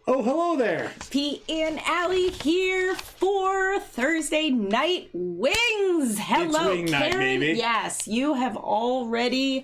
Oh, hello there. Pete and Allie here for Thursday Night Wings. Hello, it's wing Karen. night, baby. Yes, you have the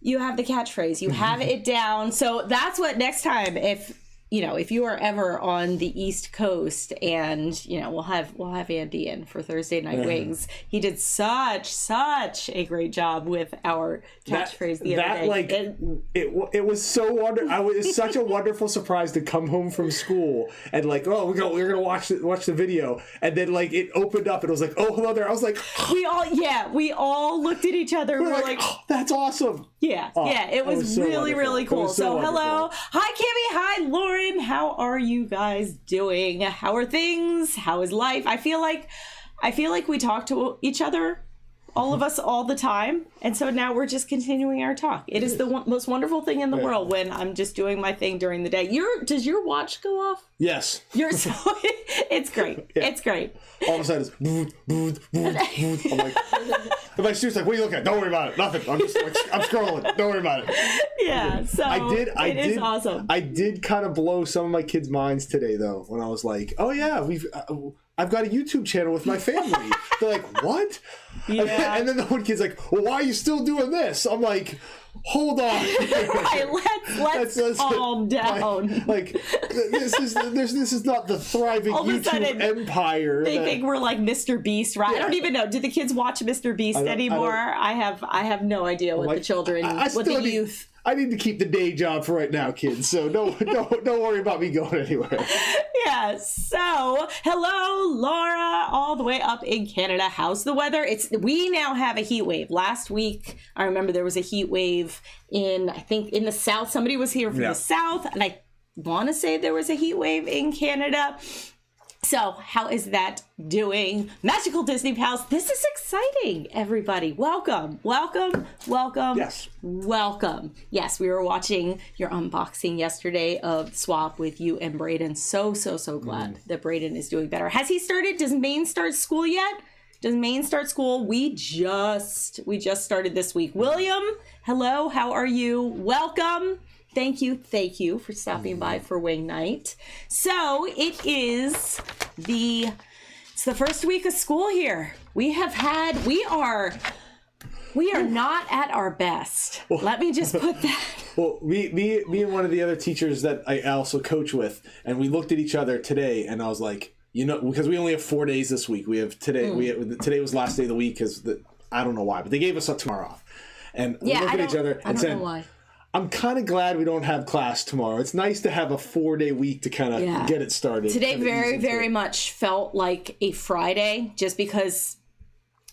catchphrase. You have it down. So that's what next time, if you are ever on the East Coast, and we'll have Andy in for Thursday Night Wings. He did such a great job with our catchphrase the other day. It was so wonderful. It was such a wonderful surprise to come home from school and we're gonna watch the video, and then it opened up and it was like, oh, hello there. I was like, we all looked at each other. We're like, oh, that's awesome. It was so really cool. So hello, hi Kimmy, hi Lauren. How are you guys doing? How are things? How is life? I feel like we talk to each other, all of us, all the time, and so now we're just continuing our talk. It is the most wonderful thing in the world when I'm just doing my thing during the day. Does your watch go off? Yes. It's great. Yeah. It's great. All of a sudden, it's I'm like, and my student's like, what are you looking at? Don't worry about it. Nothing. I'm just I'm scrolling. Don't worry about it. Yeah. So it is awesome. I did kind of blow some of my kids' minds today, though, when I was like, oh yeah, I've got a YouTube channel with my family. They're like, what? Yeah. And then the one kid's like, well, why are you still doing this? I'm like, hold on. Right, let's calm down. This is not the thriving YouTube empire. They think we're like Mr. Beast, right? Yeah. I don't even know. Do the kids watch Mr. Beast anymore? I have no idea what the children, what the youth. I need to keep the day job for right now, kids. So don't worry about me going anywhere. Yeah. So hello, Laura, all the way up in Canada. How's the weather? We now have a heat wave. Last week, I remember there was a heat wave in the South. Somebody was here from the South, and I want to say there was a heat wave in Canada. So how is that doing? Magical Disney Pals, this is exciting, everybody. Welcome. Yes. Welcome. Yes, we were watching your unboxing yesterday of Swap with you and Brayden. So glad that Brayden is doing better. Has he started? Does Maine start school yet? We just started this week. William, hello, how are you? Welcome. Thank you for stopping by for Wing Night. So it's the first week of school here. We are not at our best. Well, let me just put that. Well, me and one of the other teachers that I also coach with, and we looked at each other today, and I was like, because we only have 4 days this week. We have today. Today was the last day of the week because I don't know why, but they gave us tomorrow off, and we looked at each other and said, know why. I'm kind of glad we don't have class tomorrow. It's nice to have a 4-day week to kind of get it started. Today very much felt like a Friday, just because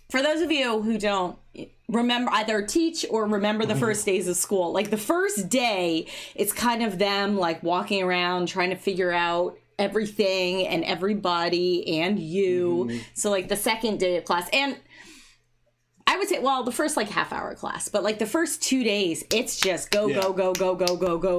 for those of you who don't remember, either teach or remember the first days of school, the first day, it's kind of them walking around trying to figure out everything and everybody and you. So the second day of class, and I would say, the first half-hour class, but the first 2 days, it's just go,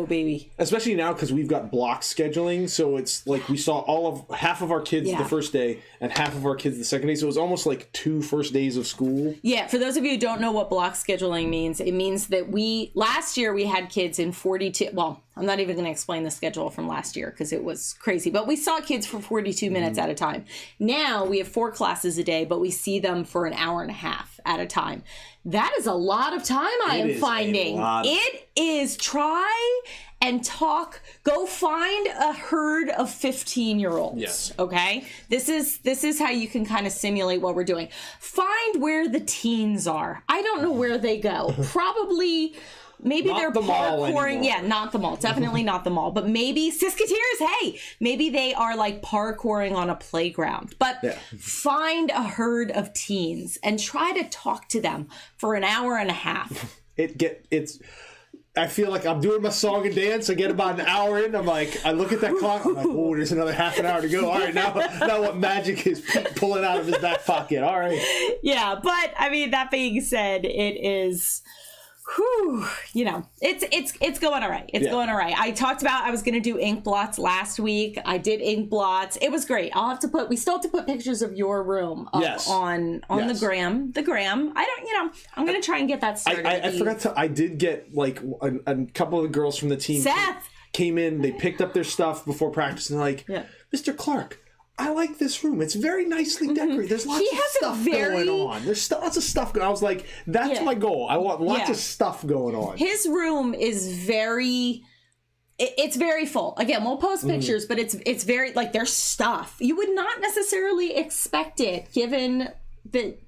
baby. Especially now because we've got block scheduling, so it's we saw half of our kids the first day and half of our kids the second day, so it was almost 2 first days of school. Yeah, for those of you who don't know what block scheduling means, it means that last year we had kids in 42, I'm not even going to explain the schedule from last year because it was crazy, but we saw kids for 42 minutes at a time. Now we have 4 classes a day, but we see them for an hour and a half at a time. That is a lot of time. I am finding it is try and talk. Go find a herd of 15-year-olds. Yes. Okay. This is how you can kind of simulate what we're doing. Find where the teens are. I don't know where they go. Probably. Maybe they're parkouring. Yeah, not the mall. Definitely not the mall. But maybe Siskateers, hey, maybe they are parkouring on a playground. But find a herd of teens and try to talk to them for an hour and a half. I feel like I'm doing my song and dance. I get about an hour in. I'm like, I look at that clock. I'm like, oh, there's another half an hour to go. All right, now what magic is Pete pulling out of his back pocket? All right. Yeah, but I mean, that being said, it is. Whew, it's going all right. It's going all right. I talked about I was going to do ink blots last week. I did ink blots. It was great. We still have to put pictures of your room up on the gram. I'm going to try and get that started. I forgot I did get a couple of the girls from the team. Seth. came in, they picked up their stuff before practice, and they're like, Mr. Clark, I like this room. It's very nicely decorated. There's lots of stuff going on. There's lots of stuff going on. I was like, that's my goal. I want lots of stuff going on. His room is very... It's very full. Again, we'll post pictures, but it's very, like, there's stuff. You would not necessarily expect it, given that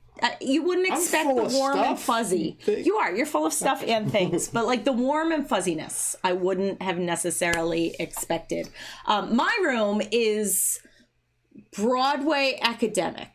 you wouldn't expect the warm and fuzzy. You're full of stuff and things, but like the warm and fuzziness, I wouldn't have necessarily expected. My room is Broadway academic.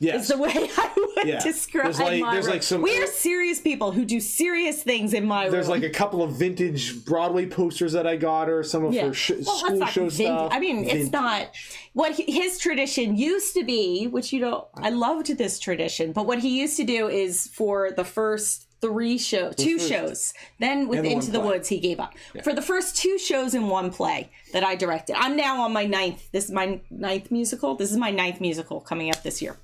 Yes. Is the way I would describe my room. We are serious people who do serious things in my room. There's like a couple of vintage Broadway posters that I got her, some of her school show stuff. I mean, it's not what his tradition used to be, which I loved this tradition, but what he used to do is for the first two shows. Then with Into the Woods, he gave up. Yeah. For the first 2 shows in one play that I directed. I'm now on my 9th. This is my 9th musical. This is my 9th musical coming up this year.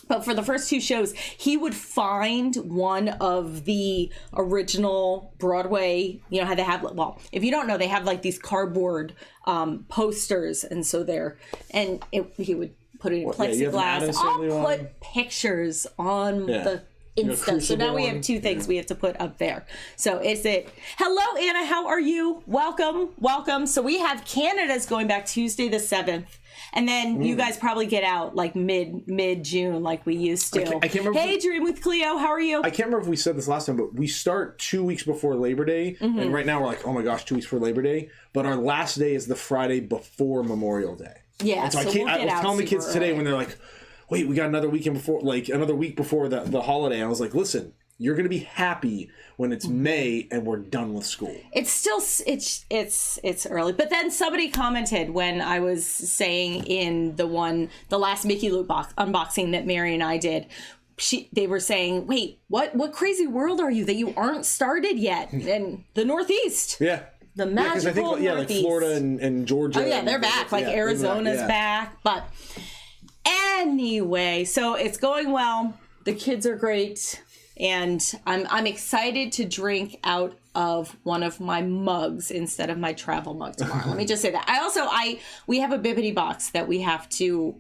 But for the first 2 shows, he would find one of the original Broadway, you know how they have, well, if you don't know, they have like these cardboard posters. And so he would put it in plexiglass. I'll put pictures on the Insta. So now we have 2 things we have to put up there. So hello, Anna, how are you? Welcome. So we have Canada's going back Tuesday the 7th. And then you guys probably get out like mid-June like we used to. I can't remember. Hey, Dream with Cleo, how are you? I can't remember if we said this last time, but we start 2 weeks before Labor Day. And right now we're like, oh my gosh, 2 weeks before Labor Day. But our last day is the Friday before Memorial Day. Yeah, and so I was telling the kids today when they're like, wait, we got another week before the holiday. And I was like, listen, you're going to be happy when it's May and we're done with school. It's still, it's early. But then somebody commented when I was saying in the last Mickey Loot box unboxing that Mary and I did, they were saying, wait, what crazy world are you that you aren't started yet? And the Northeast. Yeah. The magical Northeast. Like Florida and Georgia. Oh yeah, they're back. Like Arizona's back. But anyway, so it's going well. The kids are great. And I'm excited to drink out of one of my mugs instead of my travel mug tomorrow. Let me just say that. We have a Bibbidi box that we have to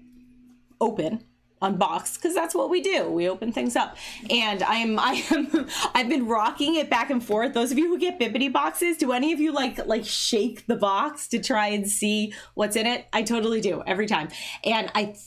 unbox, because that's what we do. We open things up. And I've been rocking it back and forth. Those of you who get Bibbidi boxes, do any of you like shake the box to try and see what's in it? I totally do every time. And I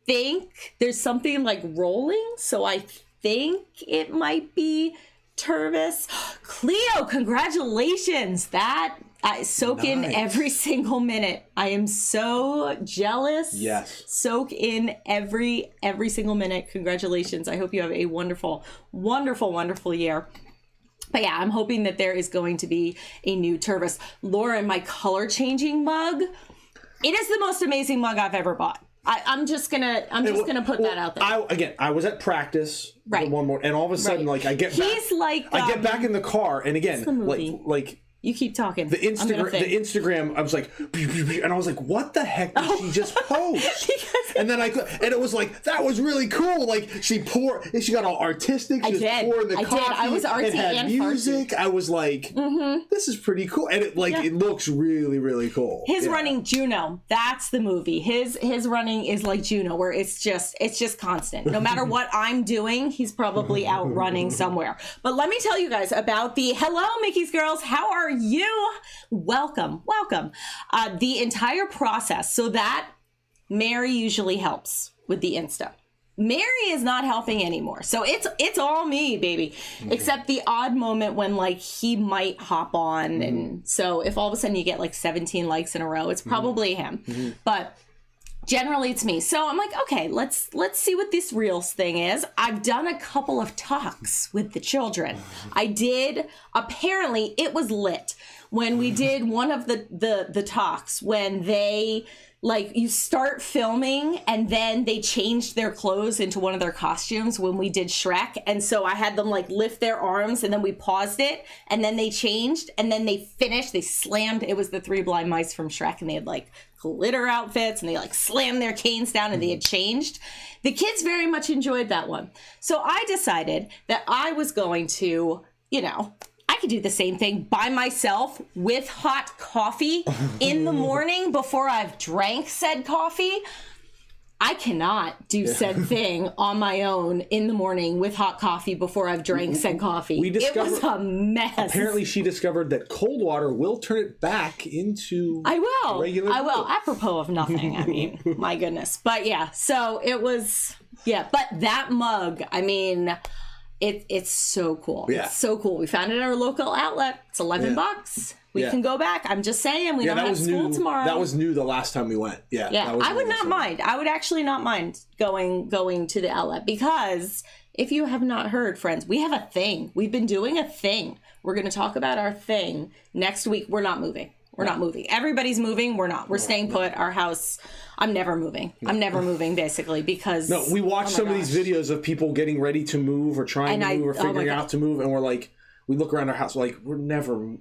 think there's something like rolling, so I think it might be Tervis. Cleo, congratulations. That I soak in every single minute. I am so jealous. Yes. Soak in every single minute. Congratulations. I hope you have a wonderful, wonderful, wonderful year. But yeah, I'm hoping that there is going to be a new Tervis. Lauren, my color changing mug, it is the most amazing mug I've ever bought. I'm just gonna put that out there. I was at practice one more, and all of a sudden, like I get back in the car, and again, like you keep talking. The Instagram, I was like, and I was like, what the heck did she just post? And then and it was like, that was really cool. Like she got all artistic. She was pouring the coffee. I was artsy and music. Farty. I was like, this is pretty cool, and it looks really, really cool. His running, Juno. That's the movie. His running is like Juno, where it's just constant. No matter what I'm doing, he's probably out running somewhere. But let me tell you guys about hello, Mickey's girls. How are you? Welcome. The entire process, so that Mary usually helps with the Insta. Mary is not helping anymore, so it's all me, baby. Except the odd moment when like he might hop on, and so if all of a sudden you get like 17 likes in a row, it's probably him. But generally it's me. So I'm like, okay, let's see what this Reels thing is. I've done a couple of talks with the children. Apparently it was lit when we did one of the talks, when they you start filming and then they changed their clothes into one of their costumes when we did Shrek. And so I had them lift their arms, and then we paused it, and then they changed, and then they finished, they slammed. It was the 3 blind mice from Shrek, and they had glitter outfits, and they slammed their canes down, and they had changed. The kids very much enjoyed that one. So I decided that I was going to, I could do the same thing by myself with hot coffee in the morning before I've drank said coffee. I cannot do said thing on my own in the morning with hot coffee before I've drank said coffee. It was a mess. Apparently, she discovered that cold water will turn it back into regular milk. Apropos of nothing. I mean, my goodness. But yeah, so it was, but that mug, I mean, it's so cool. Yeah. It's so cool. We found it at our local outlet. It's $11. We can go back. I'm just saying, we don't have school tomorrow. That was new the last time we went. Yeah. I would not mind. I would actually not mind going to the outlet, because if you have not heard, friends, we have a thing. We've been doing a thing. We're going to talk about our thing next week. We're not moving. We're not moving. Everybody's moving. We're not. We're staying put. Our house, I'm never moving. I'm never moving, basically, because... No, we watched some of these videos of people getting ready to move or trying to move or figuring out to move, and we're like... We look around our house, we're like, we're never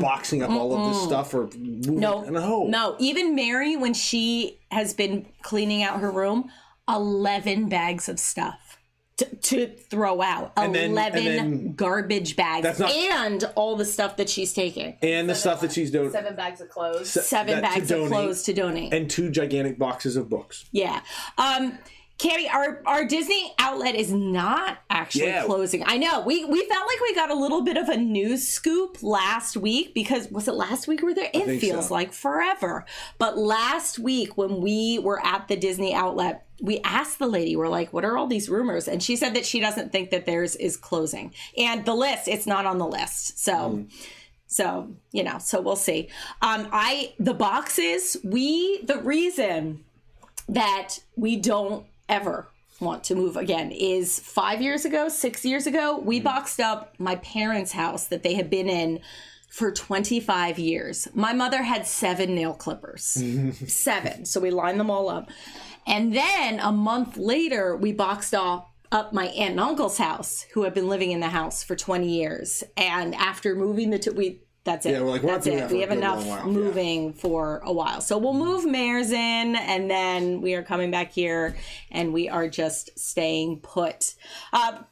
boxing up all of this stuff or moving. No. Even Mary, when she has been cleaning out her room, 11 bags of stuff to throw out. 11 garbage bags. And all the stuff that she's taking. And the stuff that she's doing. 7 bags of clothes. 7 bags of clothes to donate. And 2 gigantic boxes of books. Yeah. Cammy, our Disney outlet is not actually closing. I know. We felt like we got a little bit of a news scoop last week, because was it last week we were there? It feels like forever. But last week when we were at the Disney outlet, we asked the lady, we're like, what are all these rumors? And she said that she doesn't think that theirs is closing. And the list, it's not on the list. So... So, so we'll see. The boxes, the reason that we don't ever want to move again is 6 years ago, we boxed up my parents' house that they had been in for 25 years. My mother had 7 nail clippers. 7. So we lined them all up. And then a month later, we boxed up my aunt and uncle's house, who had been living in the house for 20 years. And after moving that's it. Yeah, we're like, that's it. We have enough moving for a while. So we'll move Mares in, and then we are coming back here, and we are just staying put.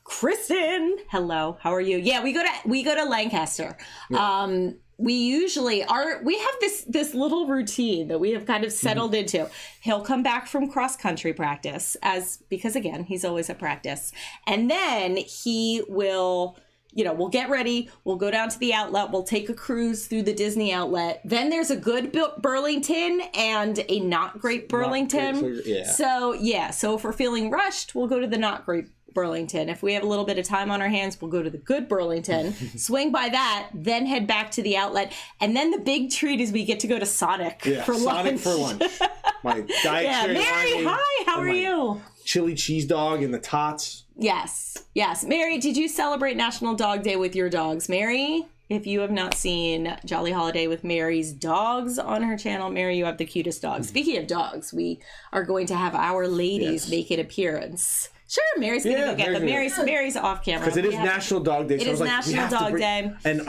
Kristen, hello. How are you? Yeah, we go to Lancaster. Yeah. We usually we have this little routine that we have kind of settled into. He'll come back from cross country practice because again, he's always at practice. And then he will, we'll get ready. We'll go down to the outlet. We'll take a cruise through the Disney outlet. Then there's a good Burlington and a not great Burlington. So if we're feeling rushed, we'll go to the not great Burlington. If we have a little bit of time on our hands, we'll go to the good Burlington, swing by that, then head back to the outlet. And then the big treat is we get to go to Sonic for lunch. My dietary Mary, hi, how are you? Chili cheese dog and the tots. Yes. Mary, did you celebrate National Dog Day with your dogs? Mary, if you have not seen Jolly Holiday with Mary's dogs on her channel, Mary, you have the cutest dogs. Speaking of dogs, we are going to have our ladies make an appearance. Sure, Mary's going to go get them. Mary's off camera. Because it is National Dog Day. It is National Dog Day. And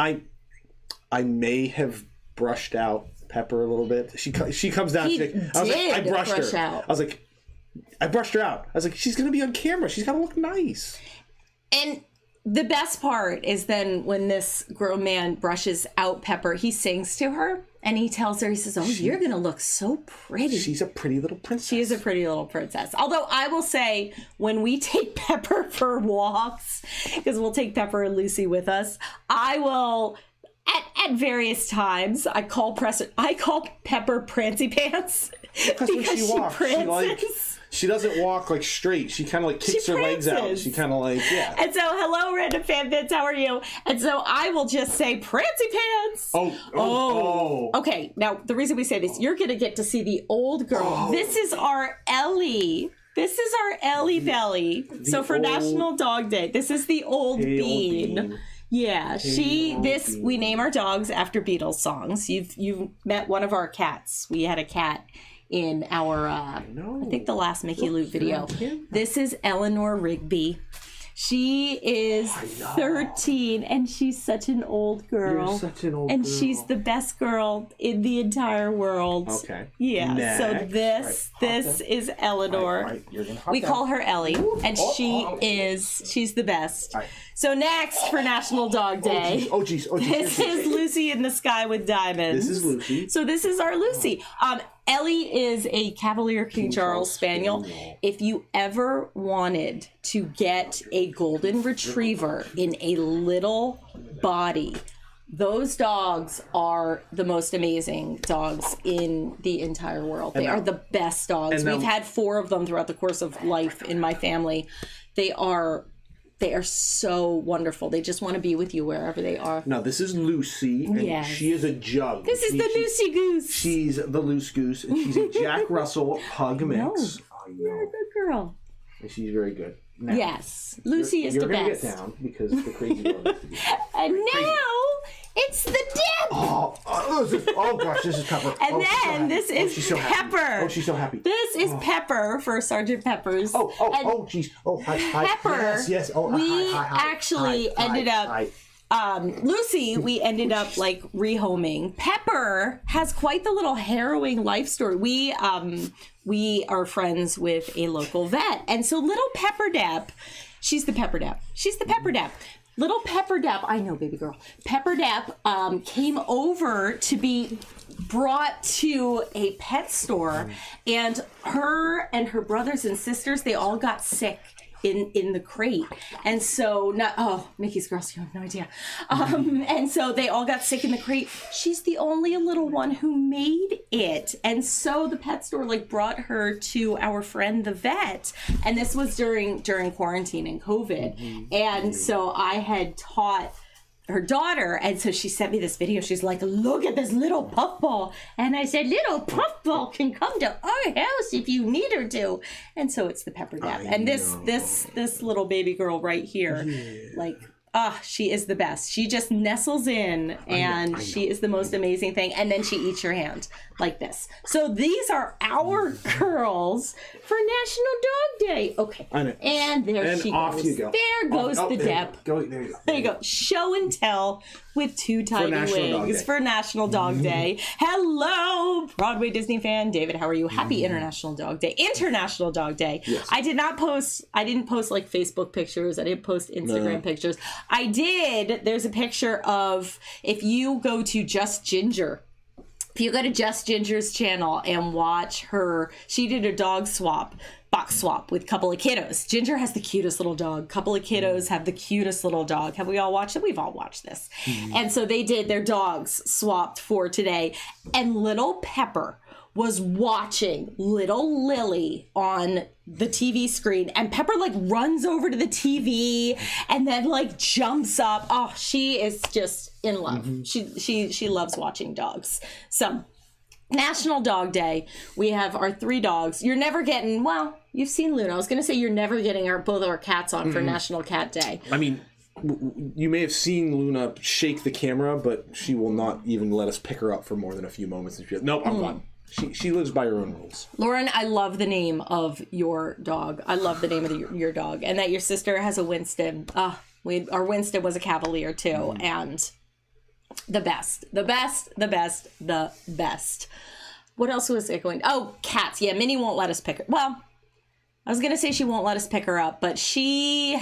I may have brushed out Pepper a little bit. She comes down. I brushed her. I was like, I brushed her out. I was like, she's going to be on camera. She's got to look nice. And the best part is then when this grown man brushes out Pepper, he sings to her. And he tells her, he says, you're going to look so pretty. She's a pretty little princess. She is a pretty little princess. Although I will say, when we take Pepper for walks, because we'll take Pepper and Lucy with us, I will, at various times, I call Pepper Prancy Pants. Because when she walks, she doesn't walk like straight. She kind of like kicks her legs out. She kind of like, And so, hello, random fan bits. How are you? And so I will just say, Prancy Pants. Oh. Okay. Now, the reason we say this, you're going to get to see the old girl. This is our Ellie. This is our Ellie Belly. So for National Dog Day, this is the old bean. Yeah, we name our dogs after Beatles songs. You've met one of our cats. We had a cat in our, I think the last Mickey Loop video. This is Eleanor Rigby. She is 13, and she's such an old girl. You're such an old and girl. she's the best girl in the entire world. Okay. Yeah. Next. So this is Eleanor. Right. You're gonna hop We down. call her Ellie, and she's the best. Right. So next for National Dog Day. Oh geez. This is Lucy in the Sky with Diamonds. This is Lucy. So this is our Lucy. Ellie is a Cavalier King Charles Spaniel. If you ever wanted to get a golden retriever in a little body, those dogs are the most amazing dogs in the entire world. They are the best dogs. We've had 4 of them throughout the course of life in my family. They are so wonderful. They just want to be with you wherever they are. Now this is Lucy, and Yes. she is a jug. This is the Lucy Goose. She's the loose goose, and she's a Jack Russell pug mix. No. I You're a know. good girl. And she's very good. Now, Yes. Lucy is the you're gonna best. get down because the crazy girl needs to be down. And now it's the dip. Oh gosh, this is Pepper. And she's so then happy. this is she's so Pepper. Happy. Oh, she's so happy. This is Pepper for Sergeant Pepper's. Oh, And jeez. Oh, hi. Pepper, Yes. Oh, we hi. actually Hi. ended up. Hi. Lucy, we ended up like rehoming. Pepper has quite the little harrowing life story. We are friends with a local vet, and so little Pepper Dap, she's the Pepper Dap. Little Pepper Dap, I know, baby girl. Pepper Dap came over to be brought to a pet store, and her brothers and sisters, they all got sick in the crate. And so Mickey's girls, you have no idea. And so they all got sick in the crate. She's the only little one who made it. And so the pet store like brought her to our friend the vet. And this was during quarantine and COVID. And so I had taught her daughter, and so she sent me this video. She's like, look at this little puffball. And I said, little puffball can come to our house if you need her to. And so it's the Pepper Dap. And this little baby girl right here, she is the best. She just nestles in, and she is the most amazing thing. And then she eats your hand like this. So these are our girls for National Dog Day. Okay. I know. And there she off goes. you go. There goes the Dep. There you go. There you go. Show and tell with 2 tiny National Dog wings Day. for National Dog Day. Hello, Broadway Disney fan. David, how are you? Happy International Dog Day. International Dog Day. Yes. I didn't post like Facebook pictures. I didn't post Instagram pictures. I did. There's a picture of, if you go to Just Ginger, if you go to Just Ginger's channel and watch her, she did a box swap with a couple of kiddos. Ginger has the cutest little dog. Couple of kiddos have the cutest little dog. Have we all watched it? We've all watched this. And so they did their dogs swapped for today. And little Pepper was watching little Lily on the TV screen, and Pepper like runs over to the TV and then like jumps up. Oh, she is just in love. She loves watching dogs. So National Dog Day, we have our 3 dogs. You're never getting, well, you've seen Luna. I was going to say you're never getting both our cats on for National Cat Day. I mean, you may have seen Luna shake the camera, but she will not even let us pick her up for more than a few moments. And she's nope, I'm gone. She lives by her own rules. Lauren, I love the name of your dog. I love the name of your dog. And that your sister has a Winston. Our Winston was a Cavalier too. And the best. What else was it going? Oh, cats. Yeah, Minnie won't let us pick her. Well, I was going to say she won't let us pick her up, but she's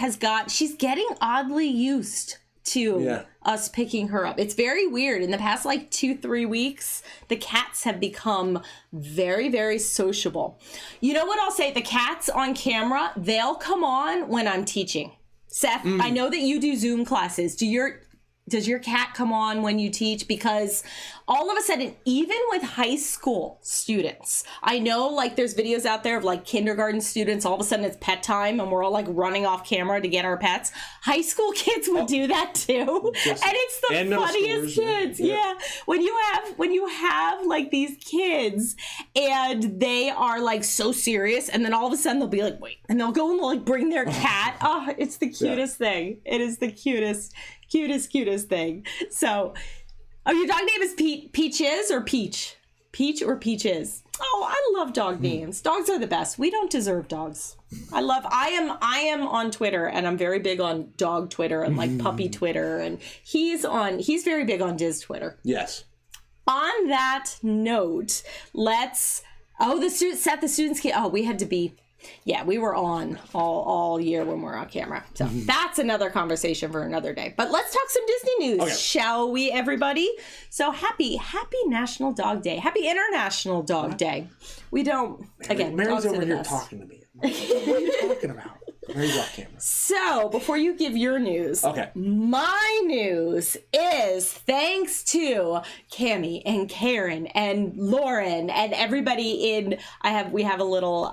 getting oddly used to us picking her up. It's very weird. In the past 2-3 weeks, the cats have become very, very sociable. You know what I'll say? The cats on camera, they'll come on when I'm teaching. Seth, I know that you do Zoom classes. Does your cat come on when you teach? Because all of a sudden, even with high school students, I know there's videos out there of kindergarten students, all of a sudden it's pet time and we're all running off camera to get our pets. High school kids would do that too. And it's the funniest kids. Yeah. When you have these kids and they are so serious, and then all of a sudden they'll be wait, and they'll go and they'll bring their cat. Oh, it's the cutest thing. It is the cutest thing. So, your dog name is Peaches or Peach? Peach or Peaches? Oh, I love dog names. Dogs are the best. We don't deserve dogs. I am on Twitter, and I'm very big on dog Twitter and like puppy Twitter, and he's very big on Diz Twitter. Yes. On that note, the students we had to be, we were on all year when we're on camera. So that's another conversation for another day. But let's talk some Disney news, shall we, everybody? So happy National Dog Day. Happy International Dog Day. We don't, again, Mary's over here best. talking to me. What are you talking about? Mary's off camera. So before you give your news, my news is thanks to Cammie and Karen and Lauren and everybody we have a little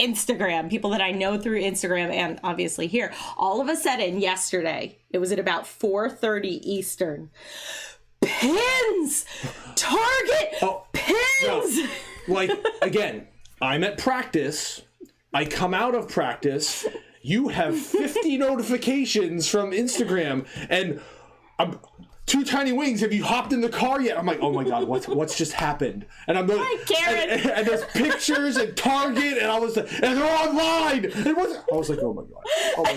Instagram, people that I know through Instagram and obviously here. All of a sudden yesterday, it was at about 4:30 Eastern. Pins! Target pins! No. Like, again, I'm at practice. I come out of practice. You have 50 notifications from Instagram, and I'm Two Tiny Wings. Have you hopped in the car yet? I'm like, oh my god, what's just happened? And I'm like, Karen. And there's pictures and Target, and and they're online. And I was like, oh my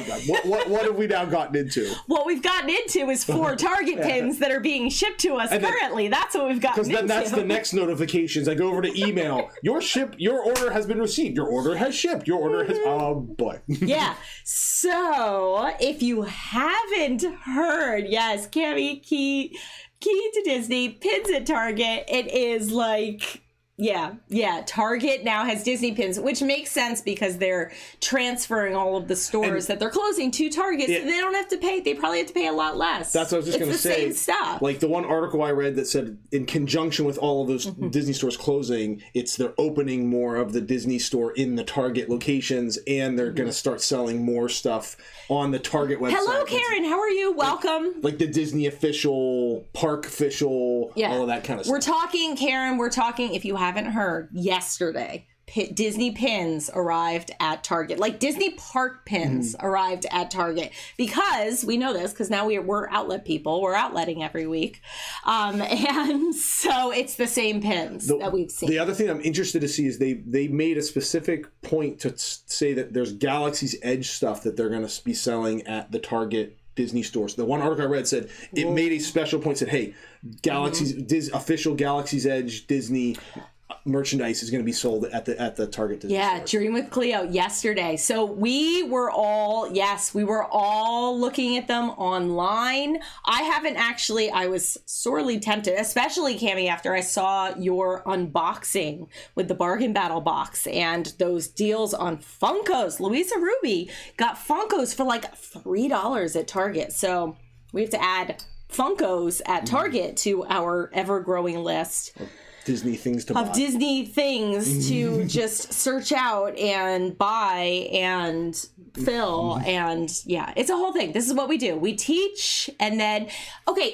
god, what have we now gotten into? What we've gotten into is 4 Target pins that are being shipped to us currently. That's what we've gotten into. Because then that's the next notifications. I go over to email. Your order has been received. Your order has shipped. Your order has. Oh boy. Yeah. So if you haven't heard, yes, Cammie, key to Disney, pins at Target. It is like, Target now has Disney pins, which makes sense because they're transferring all of the stores that they're closing to Target, so they don't have to pay. They probably have to pay a lot less. That's what I was just going to say. It's the same stuff. Like the one article I read that said, in conjunction with all of those Disney stores closing, they're opening more of the Disney store in the Target locations, and they're going to start selling more stuff on the Target website. Hello, Karen. How are you? Welcome. Like the Disney official, park official, all of that kind of stuff. We're talking, Karen, if you haven't heard, yesterday, Disney pins arrived at Target. Like Disney park pins arrived at Target. Because, we know this, because now we're outlet people. We're outletting every week. And so it's the same pins that we've seen. The other thing I'm interested to see is they made a specific point to say that there's Galaxy's Edge stuff that they're going to be selling at the Target Disney stores. The one article I read said it made a special point, said, hey, official Galaxy's Edge Disney merchandise is going to be sold at the Target Disney store. Dream with Cleo yesterday. So we were all looking at them online. I was sorely tempted, especially Cammie, after I saw your unboxing with the Bargain Battle box and those deals on Funkos. Louisa Ruby got Funkos for like $3 at Target. So we have to add Funkos at Target to our ever-growing list. Disney things to buy. Of Disney things to just search out and buy and fill. And it's a whole thing. This is what we do. We teach and then,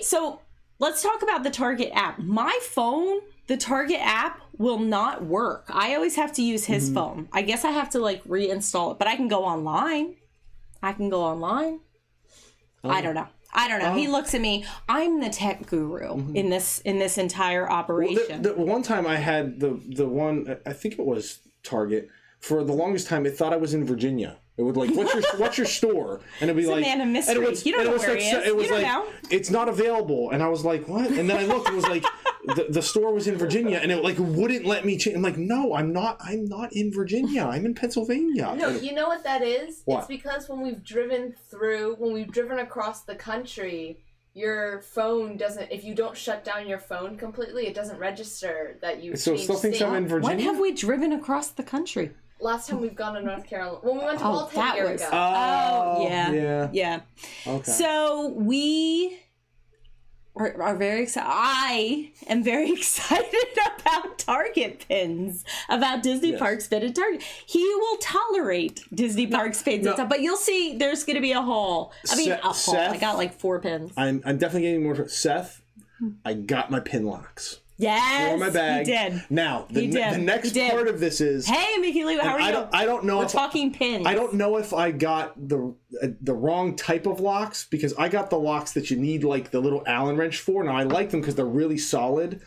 so let's talk about the Target app. My phone, the Target app will not work. I always have to use his phone. I guess I have to like reinstall it, but I can go online. I don't know. He looks at me. I'm the tech guru in this entire operation. Well, the one time I had the one, I think it was Target. For the longest time, it thought I was in Virginia. It would like, what's your store? And it'd be like, man of mystery. You don't know where he is. It was like, it's not available. And I was like, what? And then I looked. It was like the store was in Virginia, and it like wouldn't let me change. I'm like, no, I'm not in Virginia. I'm in Pennsylvania. No, you know what that is? What? It's because when we've driven across the country, your phone doesn't. If you don't shut down your phone completely, it doesn't register that you. So it still thinks I'm in Virginia. When have we driven across the country? Last time we've gone to North Carolina. When we went to Malta a year ago. Yeah. Okay. So we are very excited. I am very excited about Target pins, about Disney Parks fitted Target. He will tolerate Disney Parks pins and stuff, but you'll see there's going to be a haul. Seth, I got like 4 pins. I'm definitely getting more. Seth, I got my pin locks. Yes, in my bag. You did. Now, the next part of this is... Hey, Mickey Lou, how are you? I don't know. We're talking pins. I don't know if I got the wrong type of locks, because I got the locks that you need like the little Allen wrench for. Now, I like them because they're really solid,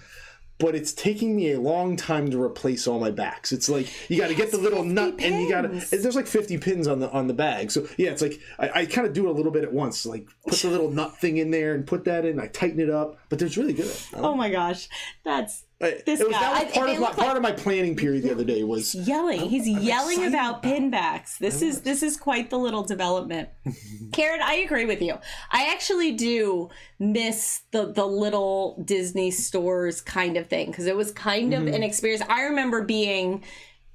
but it's taking me a long time to replace all my backs. It's like you got to get the little nut, pins. and you got to. There's like 50 pins on the bag. So yeah, it's like I kind of do it a little bit at once. Like put the little nut thing in there and put that in. I tighten it up, but it's really good. Oh my gosh, that's this That guy. was part of my planning period the other day was yelling. He's yelling excited about pin backs. This is quite the little development. Karen, I agree with you. I actually do miss the little Disney stores kind of thing because it was kind of an experience. I remember being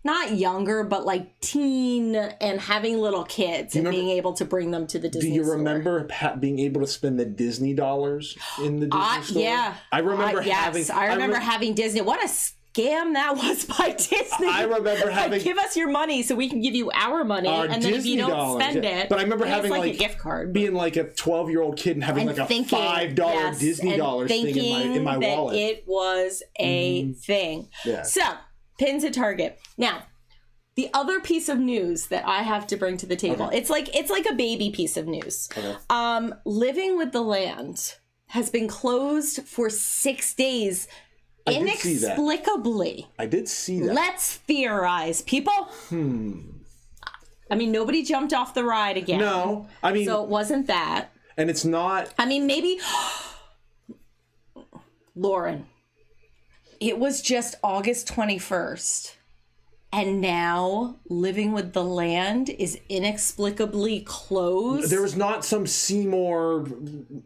not younger, but like teen and having little kids and being able to bring them to the Disney store. Do you remember being able to spend the Disney dollars in the Disney store? Yeah. I remember having... I remember having Disney. What a scam that was by Disney. I remember having... Like, give us your money so we can give you our money. Our and then Disney if you don't dollars, spend it... But I remember having like a gift card. Being like a 12-year-old kid and having like a $5 Disney dollars thing in my wallet. It was a thing. Yeah. So, pins at Target. Now, the other piece of news that I have to bring to the table, it's like a baby piece of news. Okay. Living with the Land has been closed for 6 days inexplicably. I did see that. Let's theorize, people. I mean, nobody jumped off the ride again. No, I mean, so it wasn't that. And it's not. I mean, maybe Lauren. It was just August 21st. And now Living with the Land is inexplicably closed. There was not some Seymour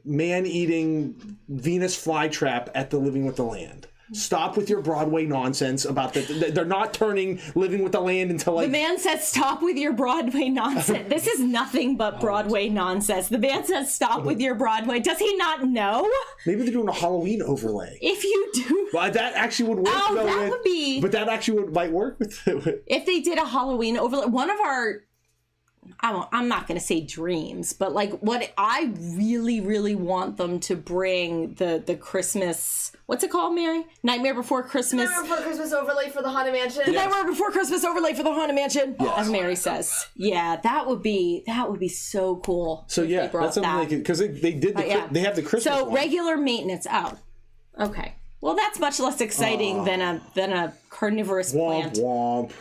man-eating Venus flytrap at the Living with the Land. Stop with your Broadway nonsense about that. They're not turning Living with the Land into like... The man said stop with your Broadway nonsense. This is nothing but Broadway nonsense. The man says stop with your Broadway. Does he not know? Maybe they're doing a Halloween overlay. If you do... Well, that actually would work. Oh, that would be... But that actually might work with it. If they did a Halloween overlay... One of our... I'm not going to say dreams, but like what I really, really want them to bring the Christmas, what's it called, Mary? Nightmare Before Christmas. Nightmare Before Christmas overlay for the Haunted Mansion. The Nightmare Before Christmas overlay for the Haunted Mansion, yes. As Mary says. Yeah, that would be so cool. So yeah, that's something they could, because they did they have the Christmas. So one. Regular maintenance. Oh, okay. Well, that's much less exciting than a carnivorous plant. Womp.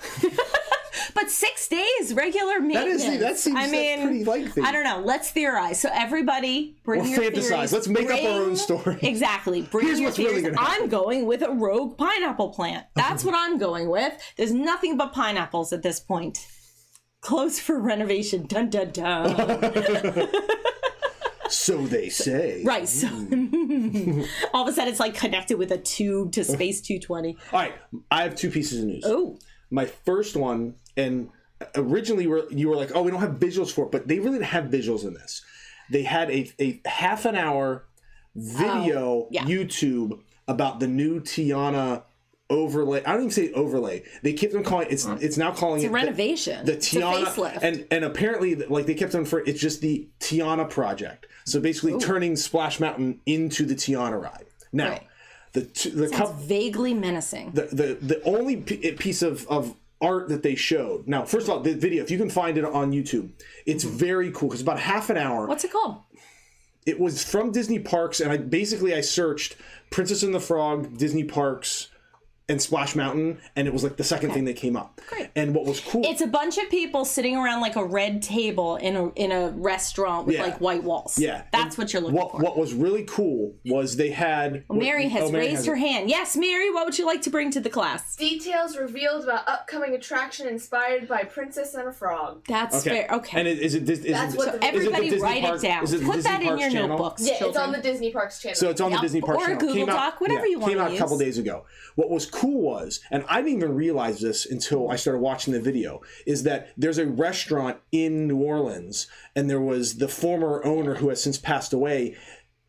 But 6 days, regular maintenance. That seems pretty lengthy. I don't know. Let's theorize. So everybody, bring your fantasize. theories. Let's make up our own story. Exactly. Bring Here's your what's theories. really gonna happen. I'm going with a rogue pineapple plant. That's what I'm going with. There's nothing but pineapples at this point. Closed for renovation. Dun dun dun. So they say. Right. So all of a sudden, it's like connected with a tube to Space 220. All right. I have two pieces of news. Oh. My first one, and originally you were like, oh, we don't have visuals for it, but they really didn't have visuals in this. They had a half an hour video YouTube about the new Tiana overlay. I don't even say overlay. They kept on calling it's now calling it a renovation. The Tiana, it's a facelift. and apparently like they kept on for it's just the Tiana project. So basically turning Splash Mountain into the Tiana ride. Now. Right. The vaguely menacing. The only piece of art that they showed. Now, first of all, the video, if you can find it on YouTube, it's very cool. It's about half an hour. What's it called? It was from Disney Parks, and I searched Princess and the Frog, Disney Parks, and Splash Mountain, and it was like the second thing that came up. Great. And what was cool... It's a bunch of people sitting around like a red table in a restaurant with like white walls. Yeah. That's what you're looking for. What was really cool was they had... Well, Mary has raised her hand. Yes, Mary, what would you like to bring to the class? Details revealed about upcoming attraction inspired by Princess and a Frog. That's fair. Okay. And everybody write it down. Put that in your notebooks, Yeah, children. it's on the Disney Parks channel. So it's on the Disney Parks or channel. a Google Doc, whatever you want to use. Came out a couple days ago. What was cool was, and I didn't even realize this until I started watching the video, is that there's a restaurant in New Orleans, and there was the former owner who has since passed away.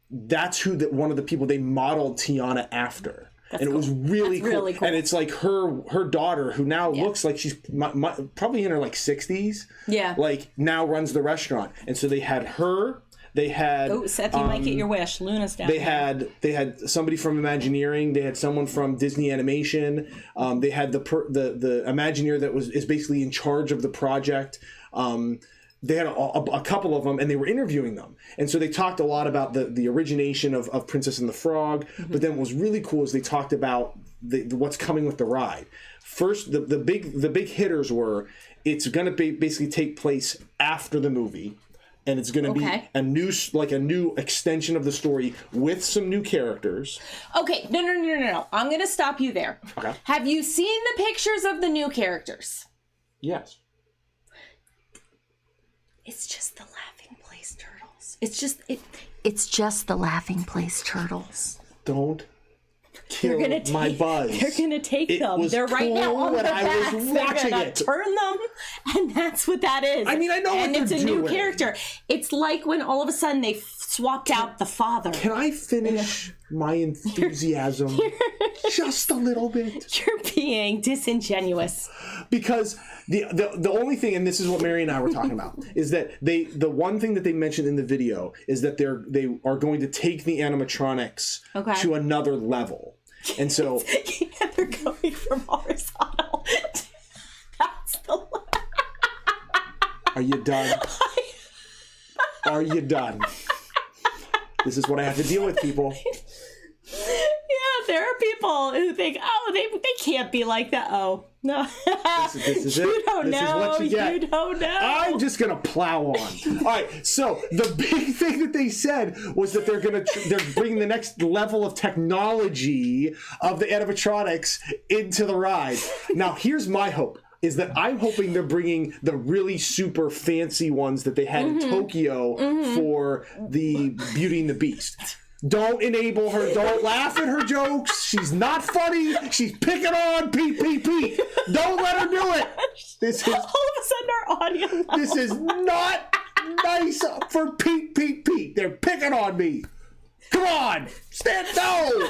That's one of the people they modeled Tiana after. That's and it was really cool. And it's like her daughter, who now looks like she's probably in her like 60s. Yeah. Like now runs the restaurant. And so they had her. They had Seth, you might get your wish. Luna's down. They had somebody from Imagineering. They had someone from Disney Animation. They had the Imagineer that is basically in charge of the project. they had a couple of them, and they were interviewing them. And so they talked a lot about the origination of Princess and the Frog. But then what was really cool is they talked about what's coming with the ride. First, the big hitters were, it's going to basically take place after the movie. And it's going to be a new extension of the story with some new characters. Okay, no. I'm going to stop you there. Okay. Have you seen the pictures of the new characters? Yes. It's just the Laughing Place Turtles. It's just the Laughing Place Turtles. Don't kill my buzz. They're gonna take them. They're right now on their backs. They're gonna turn them, and that's what that is. I mean, I know what they're doing. And it's a new character. It's like when all of a sudden they swapped out the father. Can I finish my enthusiasm just a little bit? You're being disingenuous. Because the only thing, and this is what Mary and I were talking about, is that the one thing that they mentioned in the video is that they are going to take the animatronics to another level. And so they're going from horizontal. That's the Are you done? Are you done? This is what I have to deal with, people. Yeah, there are people who think, oh, they can't be like that. Oh, no. This is you it. Don't this know. Is what you get. You don't know. I'm just going to plow on. All right, so the big thing that they said was that they're bringing the next level of technology of the animatronics into the ride. Now, here's my hope. Is that I'm hoping they're bringing the really super fancy ones that they had in Tokyo for the Beauty and the Beast. Don't enable her. Don't laugh at her jokes. She's not funny. She's picking on Pete. Don't let her do it. This is all of a sudden our audio level. This is not nice for Pete. They're picking on me. Come on, stand no.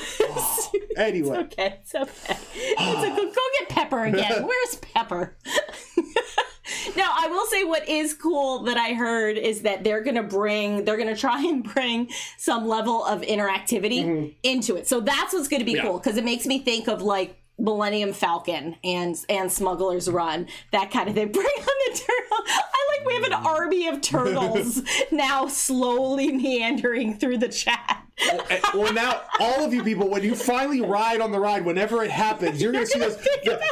Anyway, it's okay. Go get Pepper again. Where's Pepper? Now, I will say what is cool that I heard is that they're going to try and bring some level of interactivity into it. So that's what's going to be cool, because it makes me think of like Millennium Falcon and Smuggler's Run, that kind of thing. Bring on the turtle. We have an army of turtles now slowly meandering through the chat. Well, now all of you people, when you finally ride on the ride, whenever it happens, you're going to see this.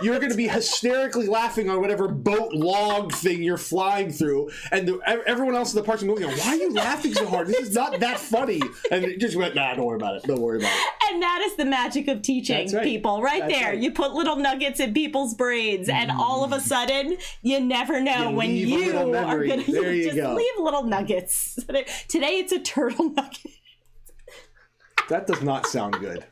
You're going to be hysterically laughing on whatever boat log thing you're flying through, and everyone else in the park's going, "Why are you laughing so hard? This is not that funny." And it just went, "Nah, don't worry about it. Don't worry about it." And that is the magic of teaching people, right there. You put little nuggets in people's brains, and all of a sudden, you never know when you are going to just leave little nuggets. Today, it's a turtle nugget. That does not sound good.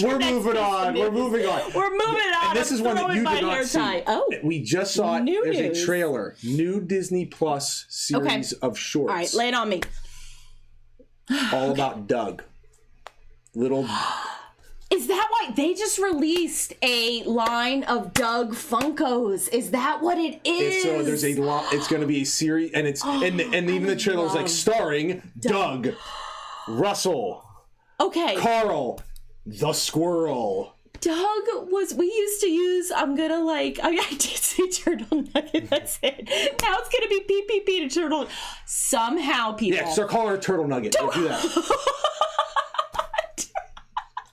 We're moving on. We're moving on. And this is one that you did not see. Oh, we just saw it. There's a trailer. New Disney Plus series of shorts. All right, lay it on me. All about Doug. Little... Is that why they just released a line of Doug Funkos? Is that what it is? So there's a lot. It's going to be a series, and it's and even the trailer is like starring Doug, Russell, Carl, the squirrel. Doug we used to use, I did say turtle nugget, that's it. Now it's going to be Pete and turtle. Somehow people. Yeah, start calling her Turtle Nugget. Don't do that.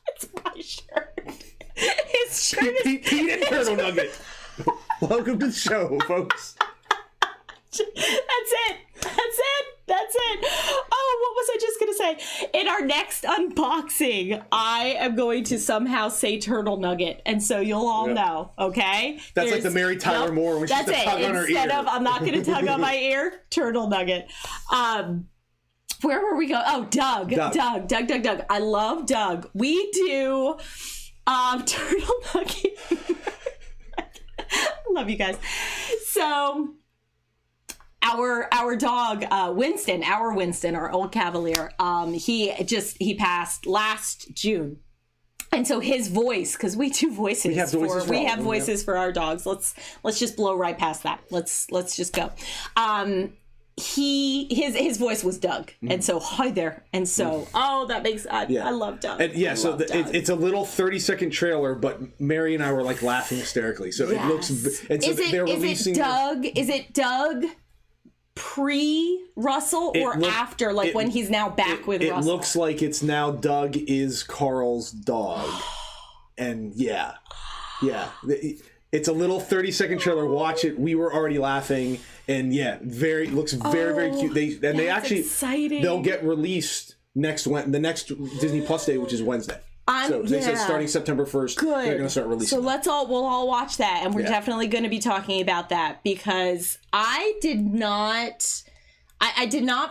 It's my shirt. His shirt is... Pete and Turtle Nugget. Welcome to the show, folks. That's it. Oh, what was I just going to say? In our next unboxing, I am going to somehow say Turtle Nugget. And so you'll all know, okay? That's like the Mary Tyler Moore when she's the tug on her ear. Instead of, I'm not going to tug on my ear, Turtle Nugget. Where were we going? Oh, Doug. I love Doug. We do Turtle Nugget. Love you guys. So... Our dog, Winston, our old Cavalier, he passed last June. And so his voice, because we do voices. We have voices for our dogs. Let's just blow right past that. Let's just go. his voice was Doug, and so hi there, and so that makes I love Doug. And it's a little 30-second trailer, but Mary and I were like laughing hysterically. So it looks. And so they're releasing. Is it Doug pre-Russell or after, like when he's now back with Russell? It looks like it's now Doug is Carl's dog, and it's a little 30-second trailer. Watch it. We were already laughing, and looks very cute. They actually exciting. They'll get released the next Disney Plus day, which is Wednesday. So they said starting September 1st, they're going to start releasing. So we'll all watch that, and we're definitely going to be talking about that, because I did not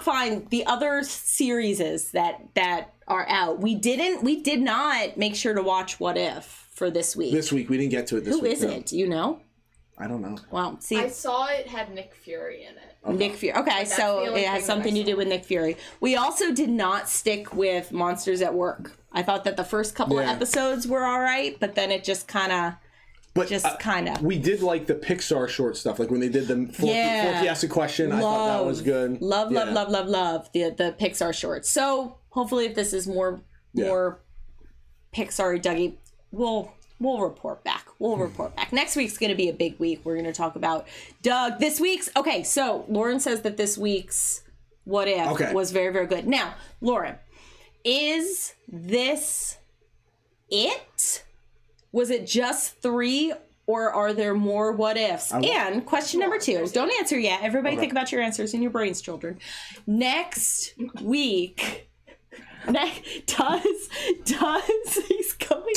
find the other series that are out. We did not make sure to watch What If for this week. This week we didn't get to it. Who is it? Do you know? I don't know. Well, see, I saw it had Nick Fury in it. Okay. Nick Fury. Okay, so it has something to do with Nick Fury. We also did not stick with Monsters at Work. I thought that the first couple of episodes were all right, but then it just kind of. We did like the Pixar short stuff, like when they did the Forky Asked a Question. I thought that was good. Love the Pixar shorts. So hopefully, if this is more Pixar Dougie, we'll report back. Next week's going to be a big week. We're going to talk about Doug. So Lauren says that this week's What If was very, very good. Now, Lauren, is this it? Was it just 3, or are there more What Ifs? And question number 2, don't answer yet. Everybody think about your answers in your brains, children. Next week, does he's going...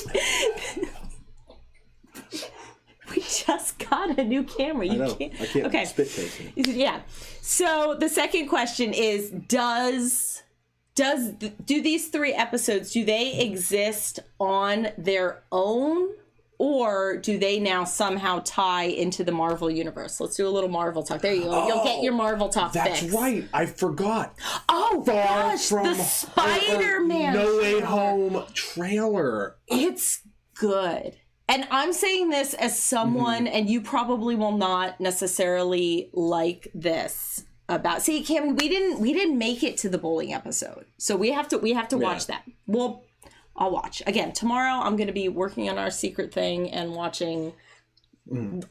We just got a new camera. I can't spit take it. Yeah. So the second question is, do these 3 episodes, do they exist on their own, or do they now somehow tie into the Marvel universe? Let's do a little Marvel talk. There you go. You'll get your Marvel talk That's fix. right. I forgot. Oh, gosh. The Spider-Man No Way Home trailer. It's good. And I'm saying this as someone, and you probably will not necessarily like this about. See, Cammie, we didn't make it to the bowling episode, so we have to watch that. I'll watch again tomorrow. I'm going to be working on our secret thing and watching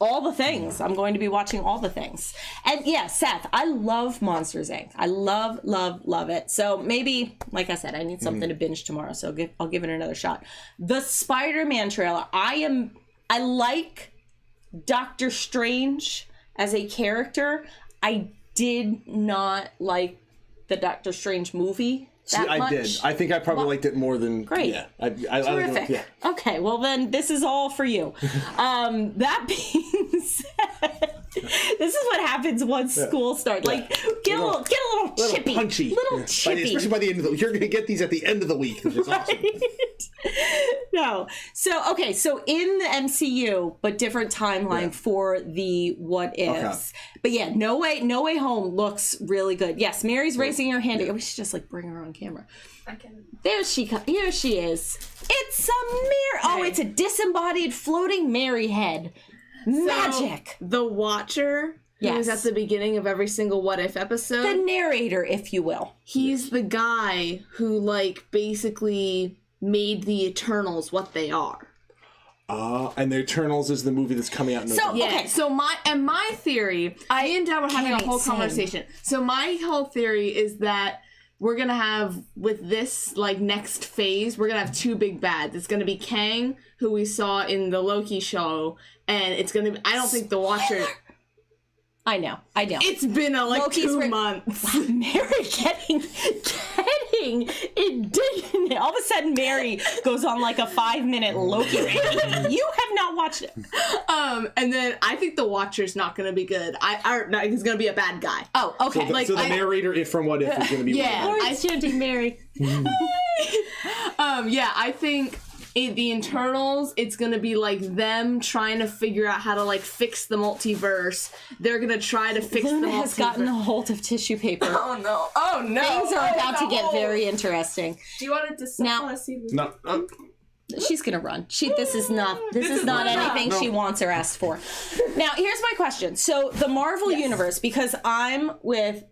all the things. I'm going to be watching all the things. And Seth, I love Monsters Inc. I love it. So maybe, like I said, I need something to binge tomorrow. So I'll give it another shot. The Spider-Man trailer. I like Doctor Strange as a character. I did not like the Doctor Strange movie. I did. I think I probably liked it more than... Great. Yeah. Terrific. Okay, well then this is all for you. That being said, this is what happens once school starts. Like, get a little chippy. Punchy. Little chippy. Especially by the end of the week. You're going to get these at the end of the week, which is awesome. No. So in the MCU, but different timeline for the What Ifs. Okay. But No Way Home looks really good. Yes, Mary's raising her hand. We should just bring her on camera. I can. Here she is. It's a Mary. Oh, it's a disembodied floating Mary head. Magic. So, the Watcher, who was at the beginning of every single What If episode. The narrator, if you will. He's the guy who, basically made the Eternals what they are. And the Eternals is the movie that's coming out in November. Okay, so my theory, me and Dad were having a whole conversation. So my whole theory is that we're going to have, with this, next phase, we're going to have 2 big bads. It's going to be Kang, who we saw in the Loki show, and it's going to be, I don't think the Watcher... I know. It's been 2 months. Wow, Mary getting indignant. All of a sudden, Mary goes on a 5-minute Loki. You have not watched it. And then I think the Watcher's not going to be good. No, he's going to be a bad guy. Oh, okay. So the narrator from What If is going to be I'm chanting Mary. I think the Eternals, it's going to be them trying to figure out how to fix the multiverse. They're going to try to fix the multiverse. Has gotten a hold of tissue paper. Oh no. Things are about to get very interesting. Do you want to just now? No. She's gonna run. This is not anything she wants or asked for. Now, here's my question. So the Marvel universe, because I'm with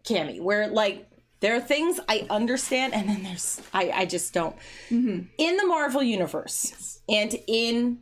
Cammie, where like there are things I understand, and then there's I just don't. In the Marvel universe and in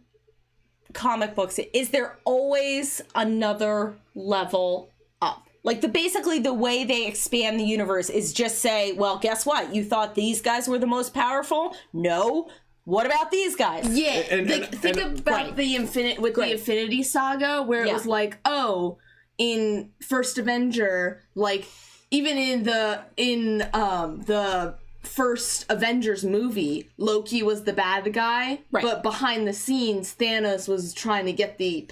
comic books, is there always another level up? Like basically the way they expand the universe is just say, well, guess what? You thought these guys were the most powerful? No. What about these guys? Yeah. Think about the Infinity Saga, where it was like, oh, in First Avenger, like even in the first Avengers movie, Loki was the bad guy, but behind the scenes, Thanos was trying to get the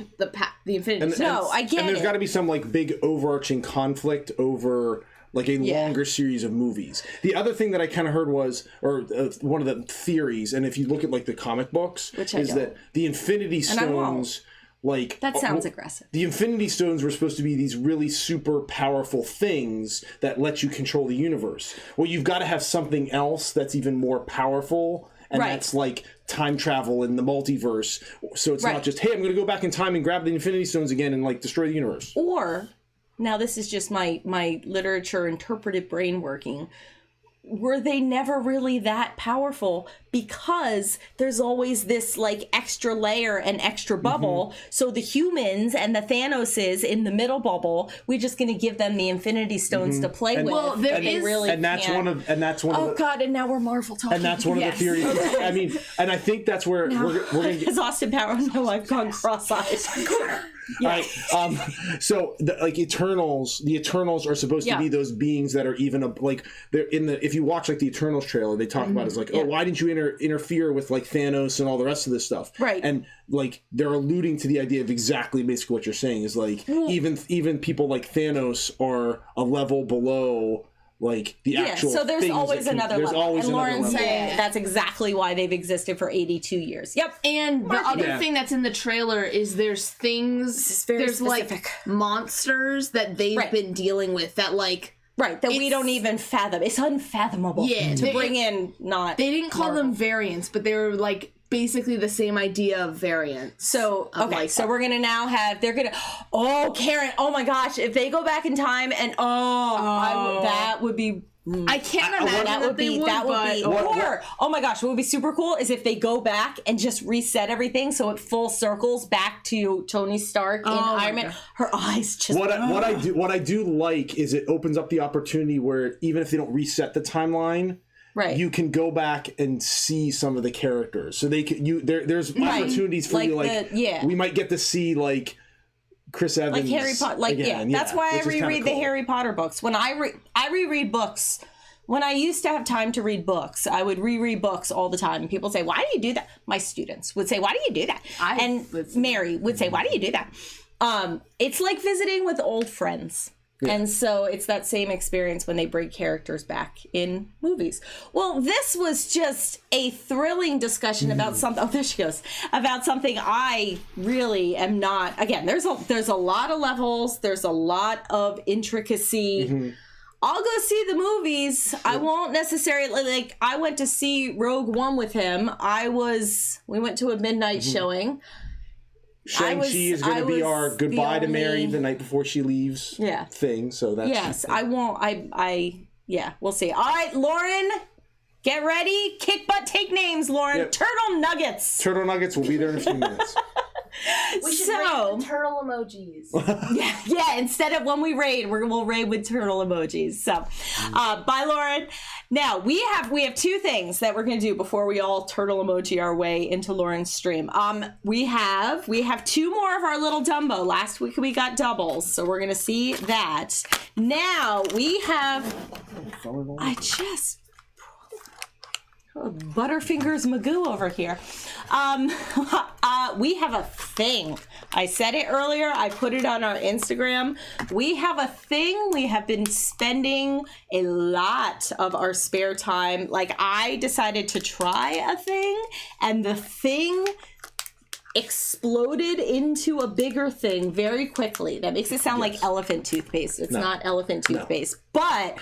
Infinity Stones. No, I get it. And there's got to be some like big overarching conflict over like a longer series of movies. The other thing that I kind of heard was, or one of the theories, and if you look at like the comic books, that the Infinity Stones. Like that sounds aggressive. The Infinity Stones were supposed to be these really super powerful things that let you control the universe. Well, you've got to have something else that's even more powerful, and that's like time travel in the multiverse. So it's not just, hey, I'm going to go back in time and grab the Infinity Stones again and like destroy the universe. Or, now this is just my literature interpretive brain working. Were they never really that powerful because there's always this like extra layer and extra bubble. So the humans and the Thanoses in the middle bubble, we're just going to give them the Infinity Stones to play with. Well, that's one of oh God, and now we're Marvel talking. And that's one of the theories. I mean, and I think that's where we're going to Has Austin Powers know I've gone cross-eyed. Right. So like Eternals, the Eternals are supposed to be those beings that are even like they're in the. If you watch like the Eternals trailer, they talk about it as like, oh, why didn't you interfere with like Thanos and all the rest of this stuff? Right. And like they're alluding to the idea of exactly basically what you're saying is like even people like Thanos are a level below. Like the actual so there's always another level. Always and another Lauren's level. saying that's exactly why they've existed for 82 years. Yep. And the other thing that's in the trailer is there's things, there's specific. like monsters that they've been dealing with that like... Right, that we don't even fathom. It's unfathomable to bring in not... They didn't call them variants, but they were like basically the same idea of variants. So, okay, so we're going to now have... They're going to... Oh, Karen, oh my gosh, if they go back in time and... that would be... I can't imagine that would be... Or, oh my gosh, what would be super cool is if they go back and just reset everything so it full circles back to Tony Stark in Iron Man. Her eyes just... What I do like is it opens up the opportunity where even if they don't reset the timeline... Right. You can go back and see some of the characters. So they can there's opportunities for you like we might get to see like Chris Evans like Harry Potter again, that's why I reread the Harry Potter books. When I reread books, when I used to have time to read books, I would reread books all the time. And people say, "Why do you do that?" My students would say, "Why do you do that?" Mary would say, "Why do you do that?" It's like visiting with old friends. Yeah. And so it's that same experience when they bring characters back in movies. Well, this was just a thrilling discussion about something. Oh, there she goes. About something I really am not. Again, there's a lot of levels. There's a lot of intricacy. I'll go see the movies. I won't necessarily like. I went to see Rogue One with him. We went to a midnight showing. Shang-Chi is going to be our goodbye to Mary the night before she leaves thing. So that's... I won't... we'll see. All right, Lauren, get ready. Kick butt, take names, Lauren. Yep. Turtle Nuggets. Turtle Nuggets will be there in a few minutes. We should raid with turtle emojis. yeah. Instead of when we raid, we'll raid with turtle emojis. So, bye, Lauren. Now we have two things that we're going to do before we all turtle emoji our way into Lauren's stream. We have two more of our little Dumbo. Last week we got doubles, so we're going to see that. Now we have. Butterfingers Magoo over here. We have a thing. I said it earlier. I put it on our Instagram. We have a thing. We have been spending a lot of our spare time. Like, I decided to try a thing, and the thing exploded into a bigger thing very quickly. That makes it sound like elephant toothpaste. It's not elephant toothpaste, but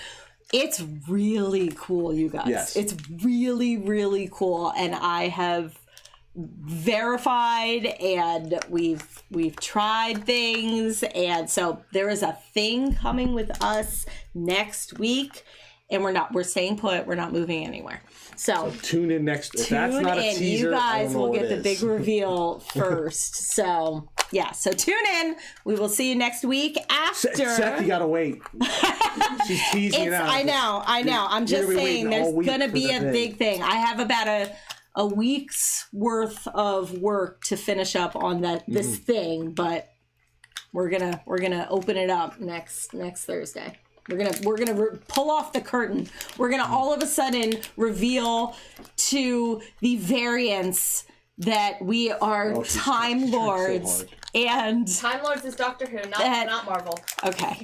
it's really cool, you guys. Yes. It's really, really cool. And I have verified, and we've tried things, and so there is a thing coming with us next week, and we're staying put. We're not moving anywhere. So tune in next. If tune that's not a in. teaser, You I guys don't know will what get the is. big reveal first. So yeah, so tune in. We will see you next week after. Seth, you gotta wait. She's teasing it out. I know. I'm just gonna be saying waiting all there's week gonna for be the a thing. big thing. I have about a week's worth of work to finish up on this thing, but we're gonna open it up next Thursday. We're gonna pull off the curtain. We're gonna all of a sudden reveal to the variants that we are she's Time trying so Lords. hard. And Time Lords is Doctor Who, not Marvel. okay,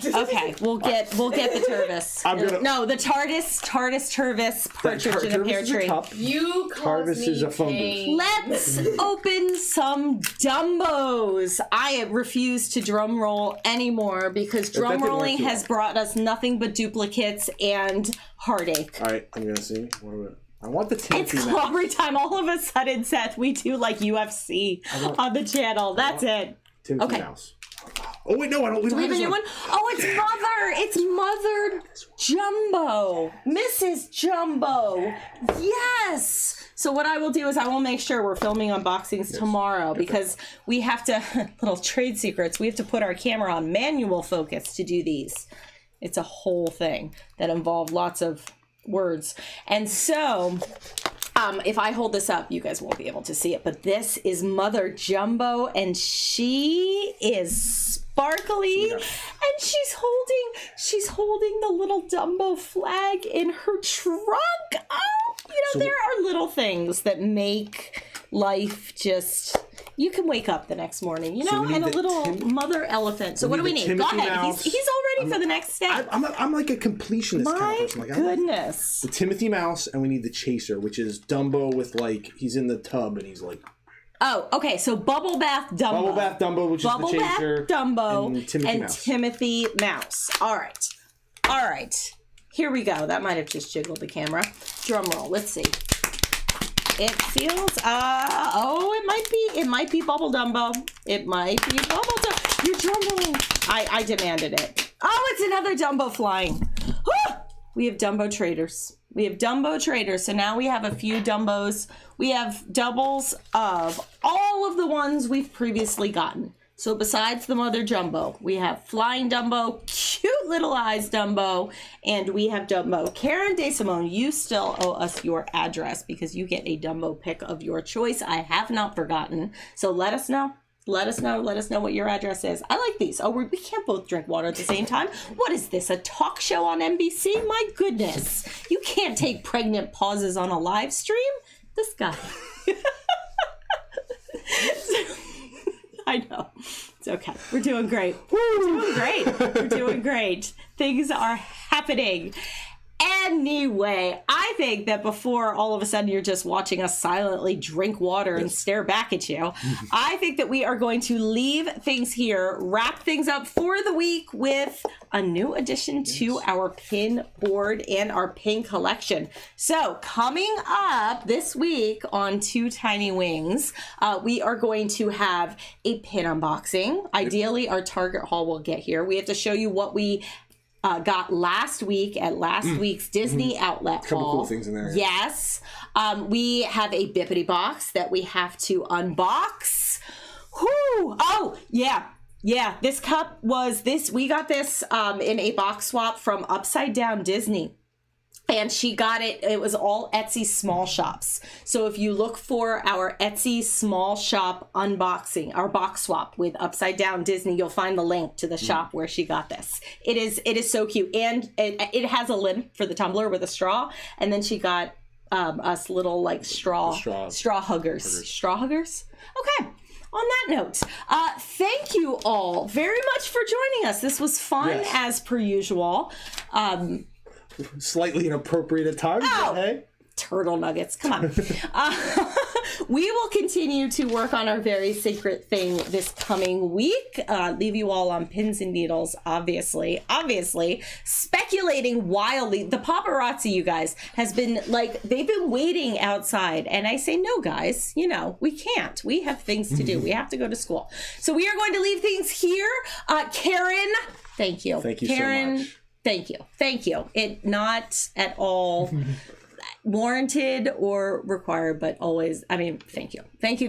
we'll get the Turvis. No, the TARDIS Turvis partridge in a pear tree. You caused Tarvis me is a fungus. pain. Let's open some Dumbos. I refuse to drum roll anymore because drum didn't work rolling too has brought us nothing but duplicates and heartache. All right, I'm gonna see. What are we? I want the It's Timothy mouse. clobbery time. All of a sudden, Seth, we do like UFC on the channel. That's it. Timothy Okay. mouse. Oh wait, no, I don't. We don't Do we have have a this new one? Oh, it's Mother Jumbo. Mrs. Jumbo. Yes. So what I will do is I will make sure we're filming unboxings tomorrow because we have to, little trade secrets, we have to put our camera on manual focus to do these. It's a whole thing that involves lots of words. And so if I hold this up, you guys won't be able to see it, but this is Mother Jumbo, and she is sparkly, and she's holding the little Dumbo flag in her trunk. Oh, there are little things that make life just. You can wake up the next morning, we need and a the little mother elephant. So what do we need? Go Timothy ahead. mouse. He's all ready for the next step. I'm like a completionist kind of My person. Like, goodness. the Timothy mouse, and we need the chaser, which is Dumbo with he's in the tub and he's like. Oh, okay. So Bubble Bath Dumbo. Bubble Bath Dumbo, which Bubble is the Bath chaser. Dumbo and Timothy and mouse. Timothy Mouse. All right. Here we go. That might have just jiggled the camera. Drum roll. Let's see. It feels. It might be Bubble Dumbo. It might be Bubble Dumbo. You're drum rolling. I demanded it. Oh, it's another Dumbo flying. We have Dumbo traders. So now we have a few Dumbos. We have doubles of all of the ones we've previously gotten. So besides the Mother Jumbo, we have Flying Dumbo, cute little eyes Dumbo, and we have Dumbo. Karen DeSimone, you still owe us your address because you get a Dumbo pick of your choice. I have not forgotten. So let us know. Let us know what your address is. I like these. Oh, we can't both drink water at the same time. What is this, a talk show on NBC? My goodness. You can't take pregnant pauses on a live stream? This guy. I know. It's okay. We're doing great. We're doing great. Things are happening. Anyway, I think that before all of a sudden you're just watching us silently drink water and stare back at you, I think that we are going to leave things here, wrap things up for the week with a new addition to our pin board and our pin collection. So coming up this week on Two Tiny Wings, we are going to have a pin unboxing. Ideally, our Target haul will get here. We have to show you what we got last week at last week's Disney outlet haul. Couple cool things in there. Yes. We have a Bippity box that we have to unbox. Whoo! Oh, yeah. Yeah, this cup was we got this in a box swap from Upside Down Disney. And she got it was all Etsy small shops. So if you look for our Etsy small shop unboxing, our box swap with Upside Down Disney, you'll find the link to the shop where she got this. It is so cute. And it has a lid for the tumbler with a straw. And then she got us little like straw huggers. Straw huggers? Okay. On that note, thank you all very much for joining us. This was fun as per usual. Slightly inappropriate at times, but hey. turtle nuggets. Come on. We will continue to work on our very secret thing this coming week. Leave you all on pins and needles, obviously. Speculating wildly. The paparazzi, you guys, has been like, they've been waiting outside. And I say, no, guys, you know, we can't. We have things to do. We have to go to school. So we are going to leave things here. Karen, thank you. Thank you Karen, so much. Thank you. It not at all warranted or required, but always, I mean, thank you. Thank you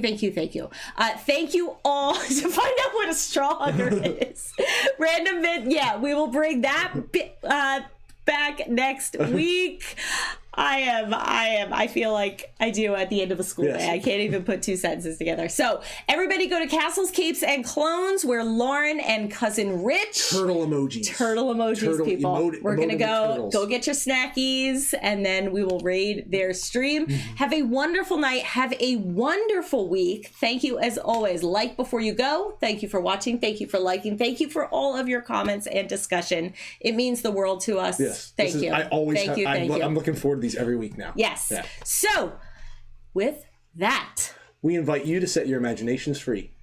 all. To find out what a straw hugger is. Random bit, yeah, we will bring that back next week. I feel like I do at the end of a school day. I can't even put two sentences together. So everybody go to Castles, Capes, and Clones, where Lauren and cousin Rich. Turtle emojis, people. We're going to go get your snackies, and then we will raid their stream. Have a wonderful night. Have a wonderful week. Thank you as always. Like before you go. Thank you for watching. Thank you for liking. Thank you for all of your comments and discussion. It means the world to us. Yes. Thank you. I'm looking forward to these every week now. Yes. Yeah. So, with that, we invite you to set your imaginations free.